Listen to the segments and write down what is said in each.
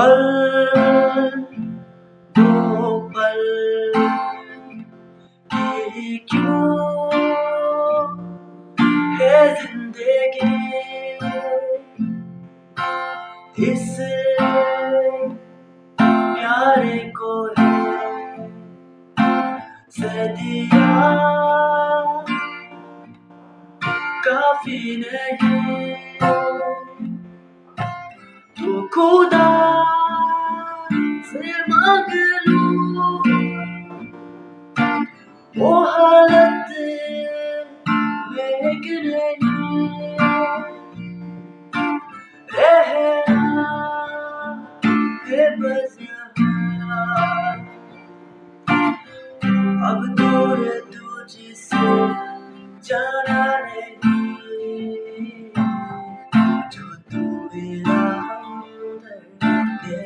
पल दो पल की क्यों है जिंदगी, इस प्यारे को है सदियाँ काफी नहीं। तो खुदा से मांग लूं वो हालत में कि नहीं रहना है बस यहाँ। अब दूर तुझसे जाना नहीं, जो तू मेरा हमदर्द है,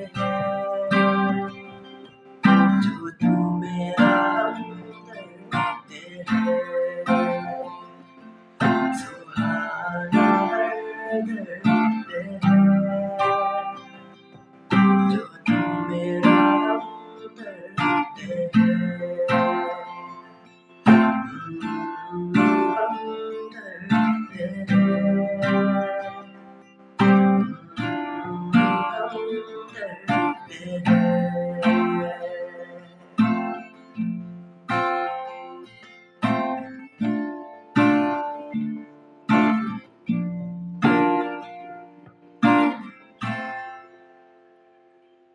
जो तू मेरा हमदर्द है, सुहाना हर दर्द है।